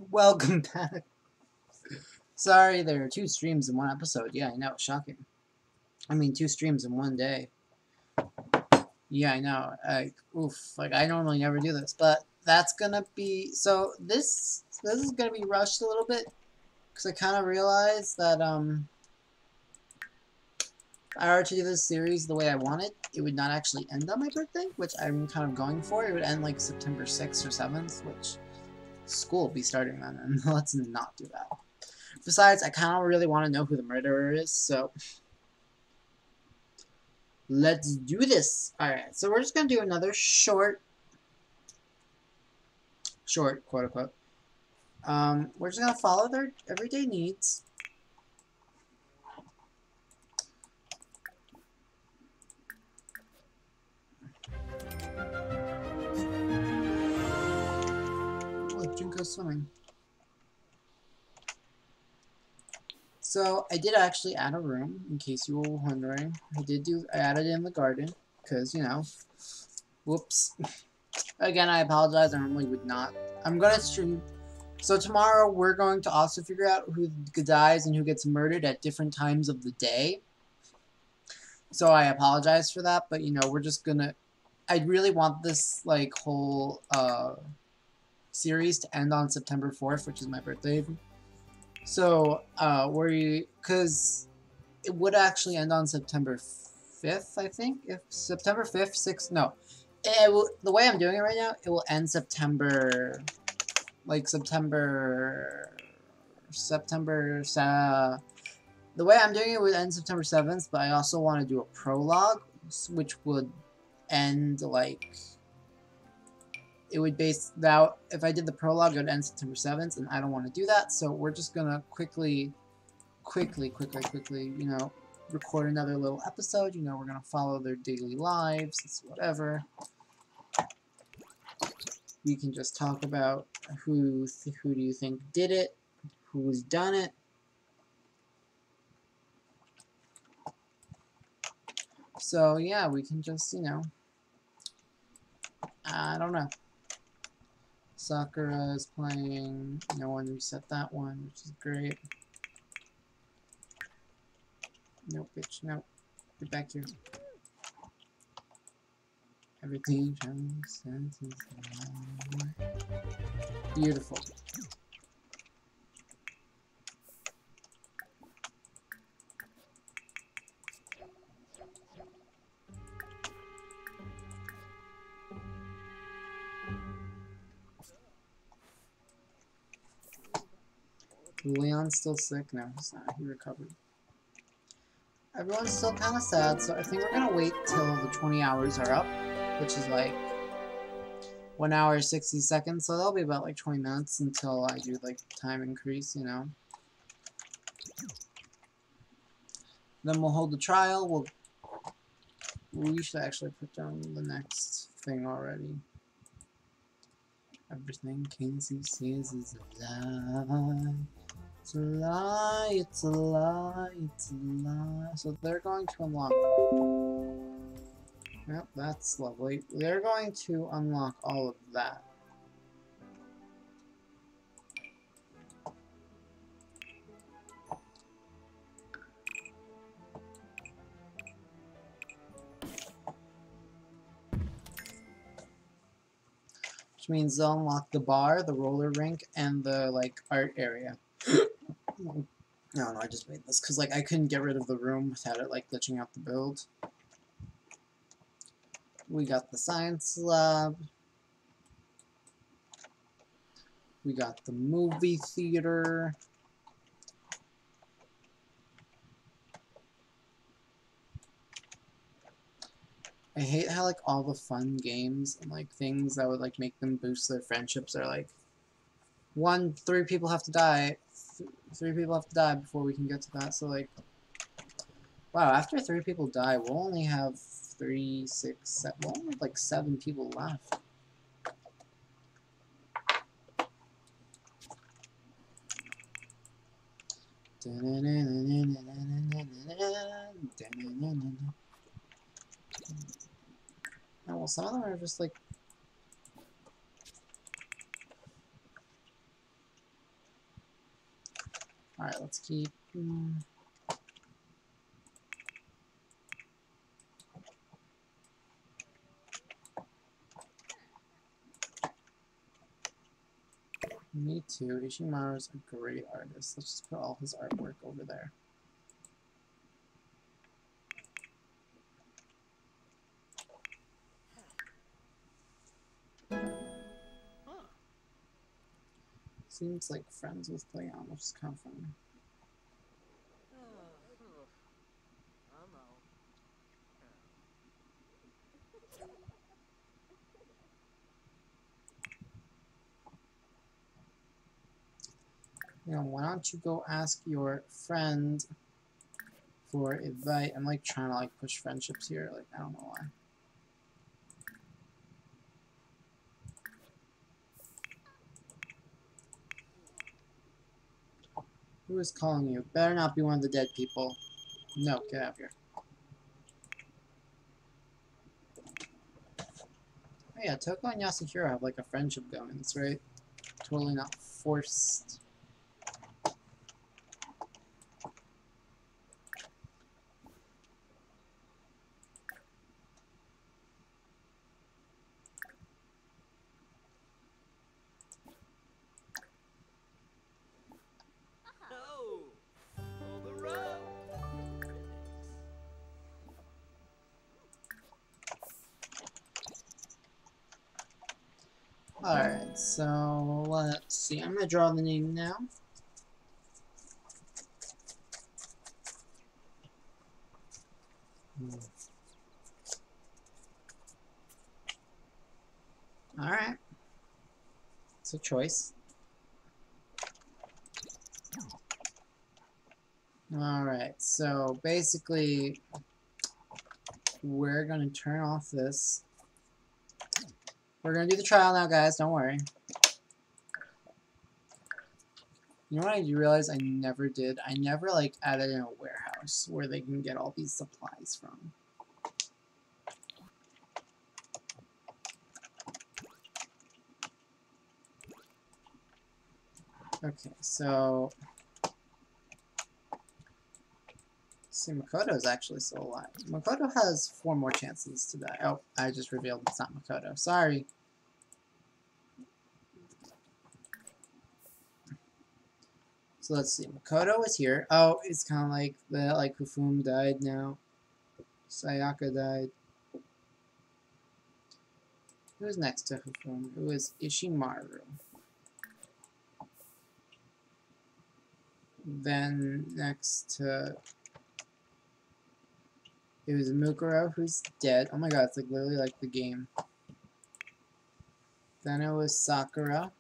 Welcome back. Sorry, there are two streams in one episode. Yeah, I know. Shocking. I mean, two streams in one day. Yeah, I know. Oof. Like, I normally never do this, but that's gonna be... So, this is gonna be rushed a little bit, because I kind of realized that, if I were to do this series the way I want it, it would not actually end on my birthday, which I'm kind of going for. It would end, like, September 6th or 7th, which school will be starting then, and let's not do that. Besides, I kind of really want to know who the murderer is, so let's do this. Alright, so we're just going to do another short, quote unquote. We're just going to follow their everyday needs. Look, Junko's swimming. So, I did actually add a room, in case you were wondering. I added it in the garden, because, you know, whoops. Again, I apologize, I normally would not. I'm gonna stream. So tomorrow, we're going to also figure out who dies and who gets murdered at different times of the day. So I apologize for that, but, you know, we're just gonna... I really want this, like, whole, series to end on September 4th, which is my birthday. So, because it would actually end on September 5th, I think? If September 5th, 6th, no. The way I'm doing it right now, it will end September, like, the way I'm doing it would end September 7th, but I also want to do a prologue, which would end, like, it would base that, if I did the prologue, it would end September 7th, and I don't want to do that, so we're just gonna quickly, you know, record another little episode. You know, we're gonna follow their daily lives, it's whatever. We can just talk about who do you think did it, who's done it. So, yeah, we can just, you know, I don't know. Sakura is playing, no one reset that one, which is great. Nope, bitch, nope. Get back here. Everything changes. Beautiful. Leon's still sick? No, he's not. He recovered. Everyone's still kind of sad, so I think we're gonna wait till the 20 hours are up, which is like 1 hour 60 seconds, so that'll be about like 20 minutes until I do like time increase, you know. Then we'll hold the trial. We should actually put down the next thing already. Everything Casey sees is a lie. It's a lie, it's a lie, it's a lie. So they're going to unlock. Yep, that's lovely. They're going to unlock all of that. Which means they'll unlock the bar, the roller rink, and the, like, art area. No, I just made this because, like, I couldn't get rid of the room without it, like, glitching out the build. We got the science lab. We got the movie theater. I hate how, like, all the fun games and, like, things that would, like, make them boost their friendships are, like, 3 people have to die. 3 people have to die before we can get to that, so, like, wow, after 3 people die, we'll only have 3, 6, 7, we'll only have, like, 7 people left. Oh, well, some of them are just, like... Alright, let's keep... Me too. Ishimaru's a great artist. Let's just put all his artwork over there. Seems like friends with Leon, which is kind of funny. You know, why don't you go ask your friend for advice? I'm like trying to like push friendships here. Like, I don't know why. Who is calling you? Better not be one of the dead people. No, get out of here. Oh yeah, Toko and Yasuhiro have like a friendship going. That's right. Totally not forced. Alright, so let's see. I'm gonna draw the name now. Alright. It's a choice. Alright, so basically we're gonna turn off this. We're gonna do the trial now, guys, don't worry. You know what I do realize I never did? I never like added in a warehouse where they can get all these supplies from. Okay, so see, Makoto's actually still alive. Makoto has 4 more chances to die. Oh, I just revealed it's not Makoto. Sorry. So let's see. Makoto is here. Oh, it's kind of like the Hufum died now. Sayaka died. Who's next to Hufum? Who is Ishimaru? Then next to it was Mukuro, who's dead. Oh my god, it's like literally like the game. Then it was Sakura.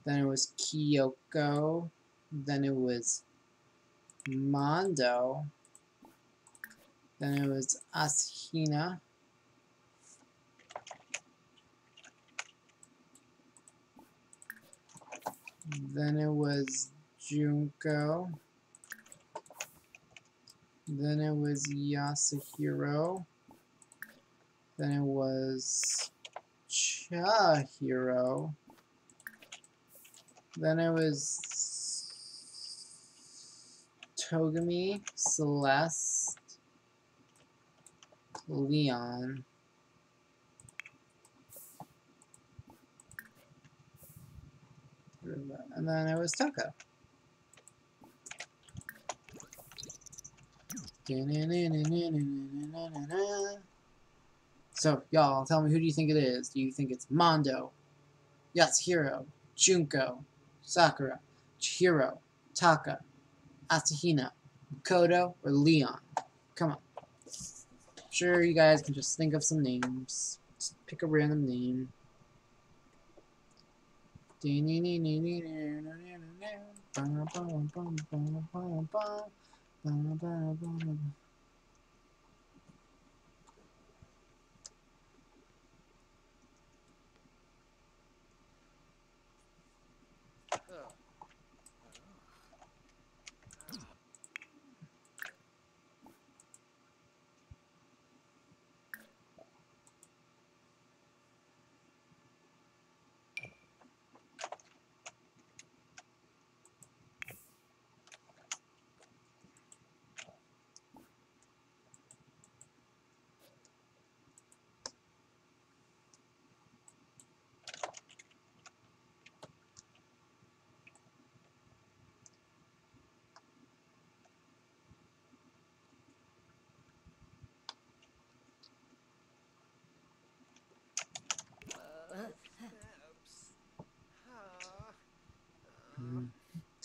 Then it was Kyoko. Then it was Mondo. Then it was Asahina. Then it was Junko. Then it was Yasuhiro. Then it was Chihiro. Then it was Togami, Celeste, Leon. And then it was Toko. So, y'all, tell me, who do you think it is? Do you think it's Mondo, Yasuhiro, Junko, Sakura, Chihiro, Taka, Asahina, Makoto, or Leon? Come on. I'm sure you guys can just think of some names. Just pick a random name.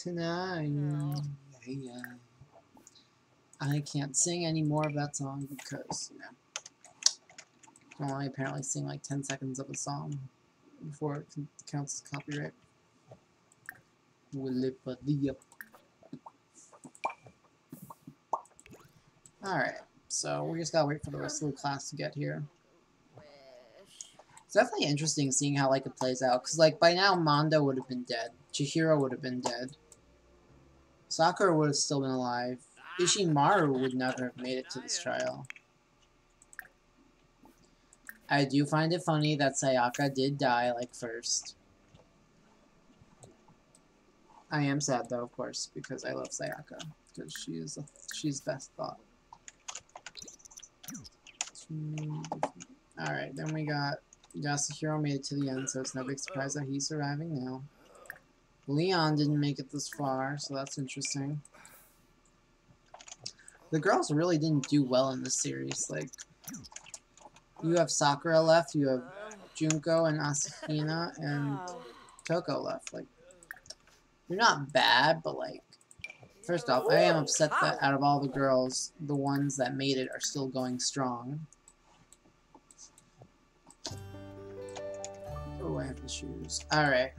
tonight. Yeah. I can't sing any more of that song because, you know, you can only apparently sing like 10 seconds of a song before it counts as copyright. Alright, so we just gotta wait for the rest of the class to get here. It's definitely interesting seeing how like it plays out, because like by now Mondo would have been dead, Chihiro would have been dead, Sakura would have still been alive, Ishimaru would never have made it to this trial. I do find it funny that Sayaka did die like first. I am sad though, of course, because I love Sayaka, because she's best thought. Alright, then we got Yasuhiro made it to the end, so it's no big surprise that he's surviving now. Leon didn't make it this far, so that's interesting. The girls really didn't do well in this series. Like, you have Sakura left, you have Junko and Asahina, and Toko left. Like, they're not bad, but like, first off, I am upset that out of all the girls, the ones that made it are still going strong. Oh, I have issues. Alright.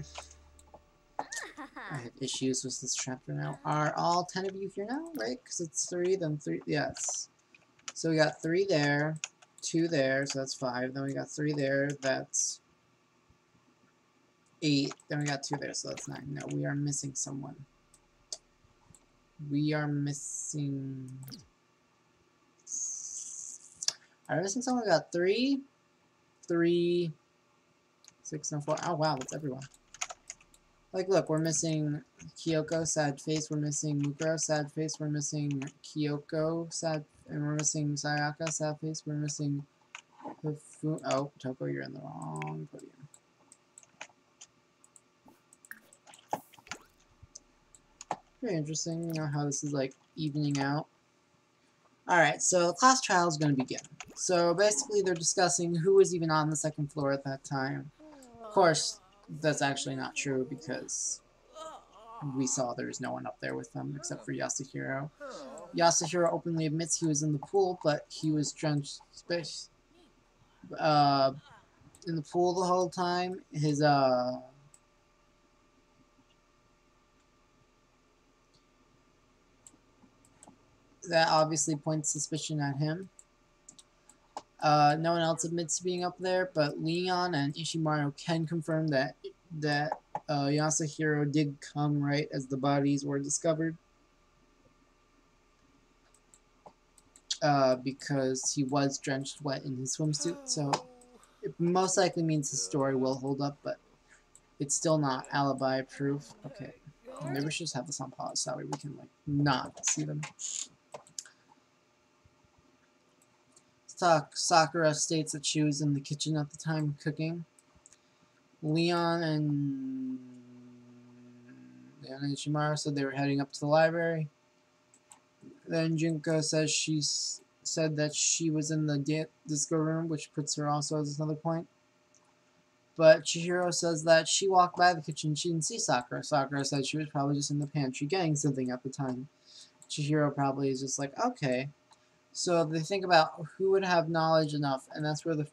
I have issues with this chapter now. Are all 10 of you here now, right? Because it's 3, then 3, yes. So we got 3 there, 2 there, so that's 5. Then we got 3 there, that's 8. Then we got 2 there, so that's 9. No, we are missing someone. We are missing... Are we missing someone? We got 3, 3, 6, and 4. Oh, wow, that's everyone. Like, look, we're missing Kyoko, sad face. We're missing Mukuro, sad face. We're missing Kyoko, sad, and we're missing Sayaka, sad face. We're missing Hifu. Oh, Toko, you're in the wrong podium. Very interesting, you know, how this is, like, evening out. Alright, so the class trial is going to begin. So, basically, they're discussing who was even on the second floor at that time. Of course, that's actually not true, because we saw there's no one up there with them except for Yasuhiro. Yasuhiro openly admits he was in the pool, but he was drenched in the pool the whole time. His that obviously points suspicion at him. No one else admits to being up there, but Leon and Ishimaru can confirm that Yasuhiro did come right as the bodies were discovered. Because he was drenched wet in his swimsuit, so it most likely means his story will hold up, but it's still not alibi proof. Okay, maybe we should just have this on pause so that way we can, like, not see them. Sakura states that she was in the kitchen at the time cooking. Leon and Ishimaru said they were heading up to the library. Then Junko says said that she was in the disco room, which puts her also as another point. But Chihiro says that she walked by the kitchen, she didn't see Sakura. Sakura said she was probably just in the pantry getting something at the time. Chihiro probably is just like, okay. So they think about who would have knowledge enough, and that's where the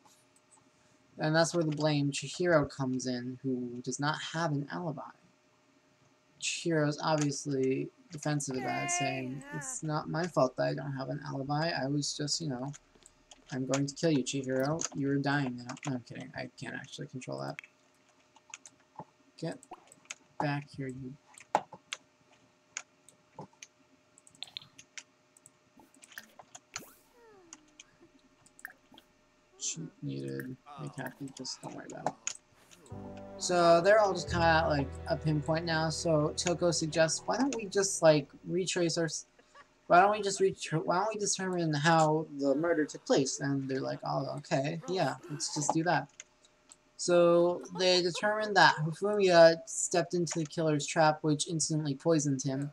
blame Chihiro comes in, who does not have an alibi. Chihiro's obviously defensive about it, saying, it's not my fault that I don't have an alibi. I was just, you know, I'm going to kill you, Chihiro. You're dying now. No, I'm kidding. I can't actually control that. Get back here, you. Cheat needed. Make happy. Just don't worry about it. So they're all just kind of at like a pinpoint now. So Toko suggests, why don't we just like retrace our, why don't we determine how the murder took place? And they're like, oh, okay, yeah, let's just do that. So they determined that Fumiya stepped into the killer's trap, which instantly poisoned him.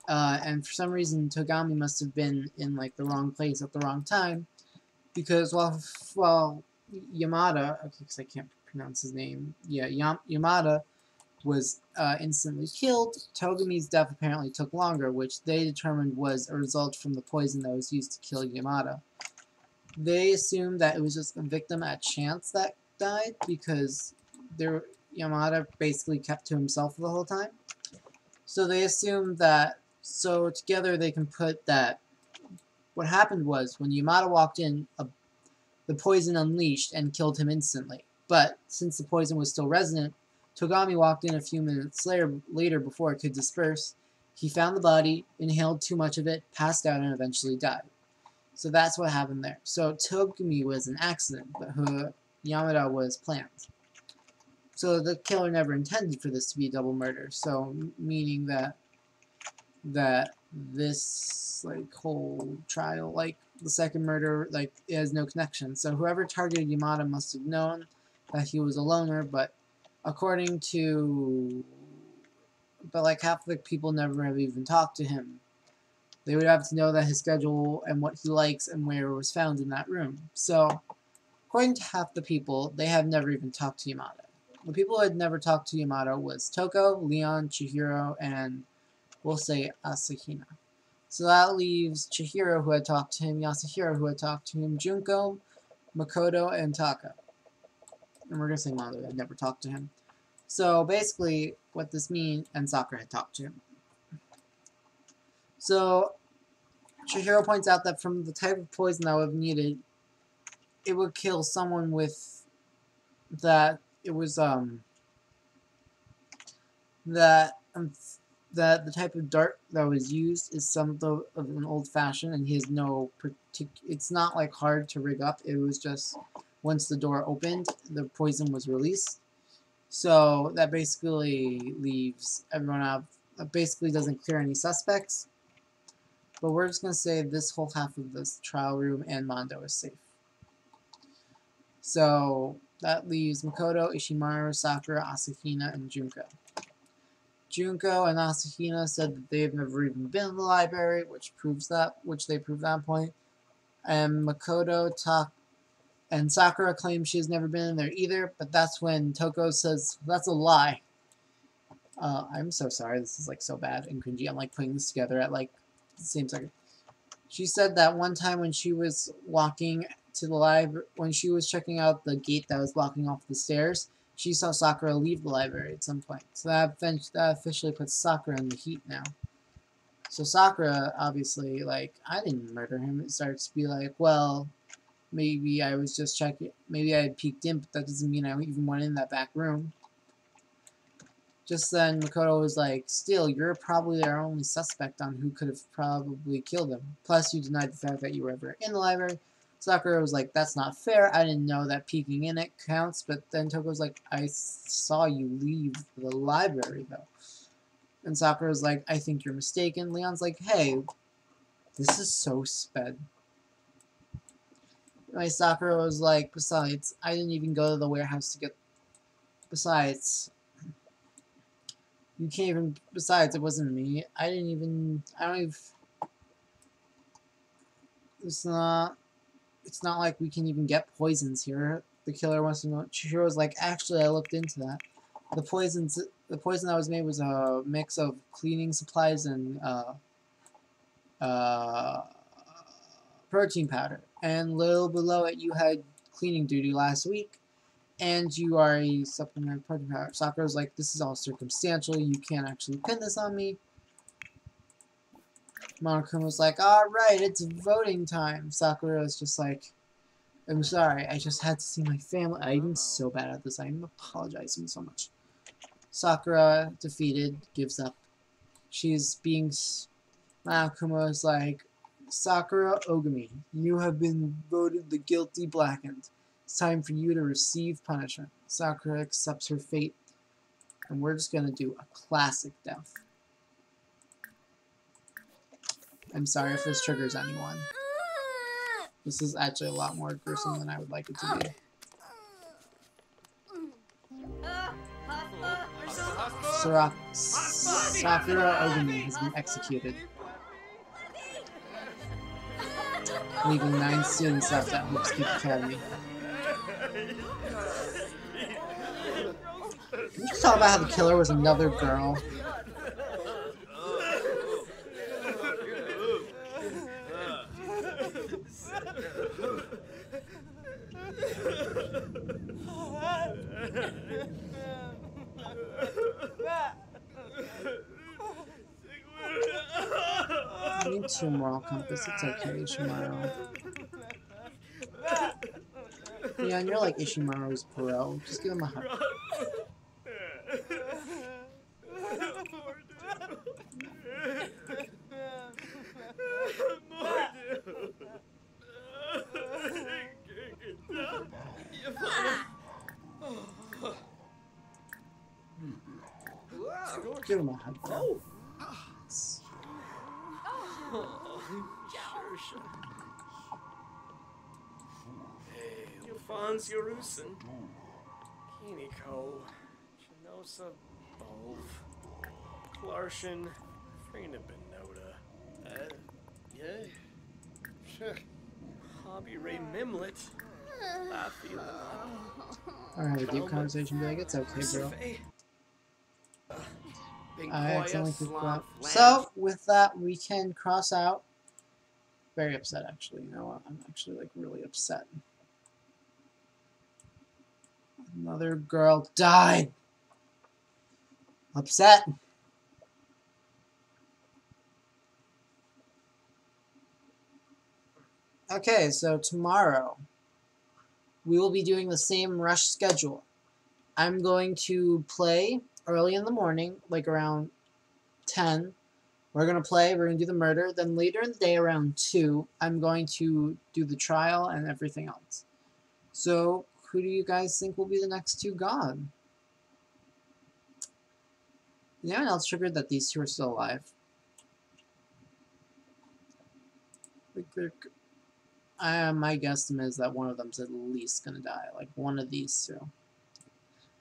And for some reason, Togami must have been in like the wrong place at the wrong time, because while Yamada, okay, because I can't pronounce his name, yeah, Yamada was instantly killed. Togumi's death apparently took longer, which they determined was a result from the poison that was used to kill Yamada. They assumed that it was just a victim at chance that died because Yamada basically kept to himself the whole time. So they assumed that, so together they can put that what happened was when Yamada walked in, the poison unleashed and killed him instantly. But since the poison was still resident, Togami walked in a few minutes later before it could disperse. He found the body, inhaled too much of it, passed out, and eventually died. So that's what happened there. So Togami was an accident, but Yamada was planned. So the killer never intended for this to be a double murder. So meaning that this whole trial, the second murder, it has no connection. So whoever targeted Yamada must have known that he was a loner, but according to half the people never have even talked to him. They would have to know that his schedule and what he likes and where it was found in that room. So according to half the people, they have never even talked to Yamada. The people who had never talked to Yamada was Toko, Leon, Chihiro, and we'll say Asahina. So that leaves Chihiro, who had talked to him, Yasuhiro, who had talked to him, Junko, Makoto, and Taka. And we're going to say Mando had never talked to him. So basically, what this means, and Sakura had talked to him. So Chihiro points out that from the type of poison that would have needed, it would kill someone with that. It was that the type of dart that was used is something of an old-fashioned, and he has no it's not hard to rig up. It was just once the door opened, the poison was released. So that basically leaves everyone out. Basically doesn't clear any suspects. But we're just gonna say this whole half of this trial room and Mondo is safe. So that leaves Makoto, Ishimaru, Sakura, Asahina, and Junko. Junko and Asahina said that they've never even been in the library, which they proved that point. And Makoto and Sakura claims she has never been in there either, but that's when Toko says, that's a lie. I'm so sorry, this is so bad and cringy. I'm putting this together at the same second. She said that one time when she was walking to the library, when she was checking out the gate that was blocking off the stairs, she saw Sakura leave the library at some point. So that officially puts Sakura in the heat now. So Sakura, obviously, I didn't murder him. It starts to be well, maybe I was just checking, maybe I had peeked in, but that doesn't mean I even went in that back room. Just then, Makoto was still, you're probably our only suspect on who could have probably killed him. Plus, you denied the fact that you were ever in the library. Sakura was that's not fair. I didn't know that peeking in it counts. But then Toko's I saw you leave the library, though. And Sakura was I think you're mistaken. Leon's hey, this is so sped. Anyway, Sakura was besides, I didn't even go to the warehouse to get... Besides... You can't even... Besides, it wasn't me. I don't even... It's not we can even get poisons here. The killer wants to know... Chihiro was actually, I looked into that. The poison that was made was a mix of cleaning supplies and, protein powder. And little below it, you had cleaning duty last week. And you are a supplement protein powder. Sakura's this is all circumstantial. You can't actually pin this on me. Monokuma was alright, it's voting time. Sakura is just I'm sorry, I just had to see my family. I'm so bad at this. I'm apologizing so much. Sakura, defeated, gives up. She's being... Monokuma is Sakura Ogami, you have been voted the guilty blackened. It's time for you to receive punishment. Sakura accepts her fate. And we're just gonna do a classic death. I'm sorry if this triggers anyone. This is actually a lot more gruesome than I would like it to be. Sakura Ogami has been executed, leaving 9 students left at Hope's Peak Academy. Can we just talk about how the killer was another girl? I need 2 moral compass. It's okay, Ishimaru. Yeah, and you're like Ishimaru's bro. Just give him a hug. Give him a hug, bro. Fons Yorusen, Kiniko, Chinosa Bove, Klarshin, Frina Benoda, yeah, sure. Hobby Ray Mimlet, Alright, a deep conversation, be like, it's okay, bro. I accidentally clicked that. So, with that, we can cross out. Very upset, actually. You know what? I'm actually, like, really upset. Another girl died. Upset. Okay, so tomorrow we will be doing the same rush schedule. I'm going to play early in the morning, like around 10. We're going to play, we're going to do the murder. Then later in the day around 2, I'm going to do the trial and everything else. So, who do you guys think will be the next 2 gone? Did anyone else triggered that these 2 are still alive? My guesstimate is that one of them's at least gonna die. Like, one of these 2.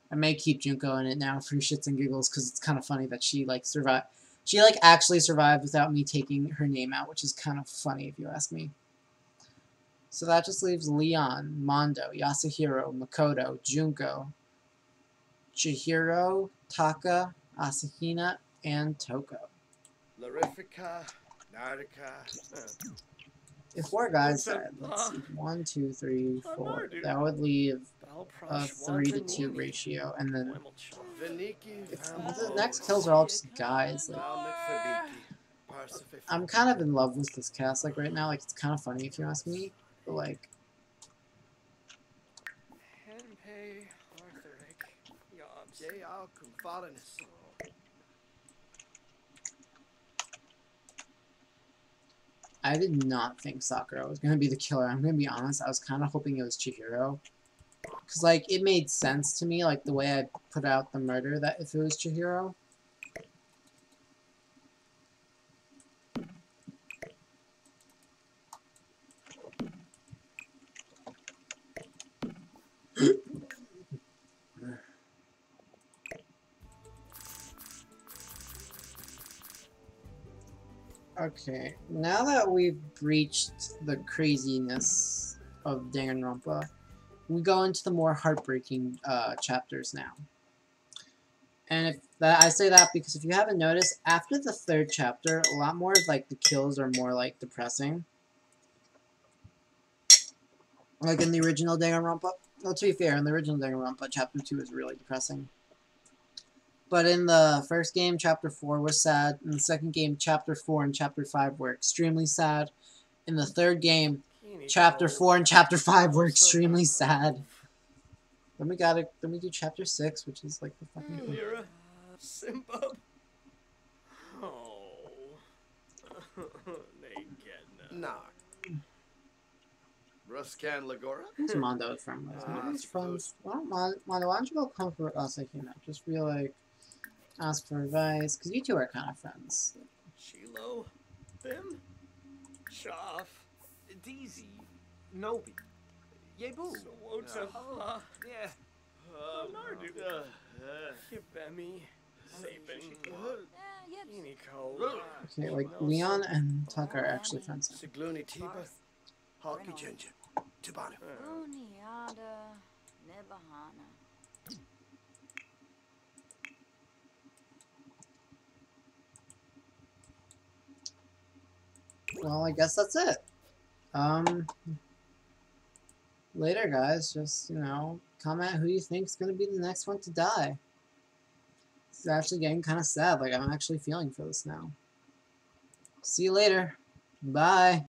I may keep Junko in it now for shits and giggles, because it's kind of funny that she, like, survived. She, like, actually survived without me taking her name out, which is kind of funny, if you ask me. So that just leaves Leon, Mondo, Yasuhiro, Makoto, Junko, Chihiro, Taka, Asahina, and Toko. Larifica, Nardica. If 4 guys died, let's see. 1, 2, 3, 4. That would leave a 3-to-2 ratio, and then if the next kills are all just guys. Like, I'm kind of in love with this cast. Like right now, like it's kind of funny if you ask me. But like, I did not think Sakura was gonna be the killer. I'm gonna be honest. I was kind of hoping it was Chihiro. Because, like, it made sense to me, like, the way I put out the murder, that if it was Chihiro. Okay, now that we've breached the craziness of Danganronpa, we go into the more heartbreaking chapters now. And if that, I say that because if you haven't noticed, after the 3rd chapter, a lot more of like the kills are more like depressing. Like in the original Danganronpa. Well, to be fair, in the original Danganronpa, chapter 2 is really depressing. But in the first game, chapter 4 was sad. In the second game, chapter 4 and chapter 5 were extremely sad. In the 3rd game, chapter 4 and chapter 5 were extremely sad. Then we do chapter 6, which is like the fucking thing. Simba. Oh. Nah. Ruskan Lagora? Who's Mondo from? Mondo's friends. Well, Mondo, why don't you go comfort us, like, you know, just be like, ask for advice, because you 2 are kind of friends. Chilo? Bim? Shaf? Deezy? Nobi? Yebu? Sawota? Yeah. Nardu? Yabemi? Sapin? Iniko? Okay, like, Leon and Tucker are actually friends. Sigluni Tiba? Hockey Ginger? Tibana? well, I guess that's it. Later, guys. Just, you know, comment who you think is going to be the next one to die. It's actually getting kind of sad. Like, I'm actually feeling for this now. See you later. Bye.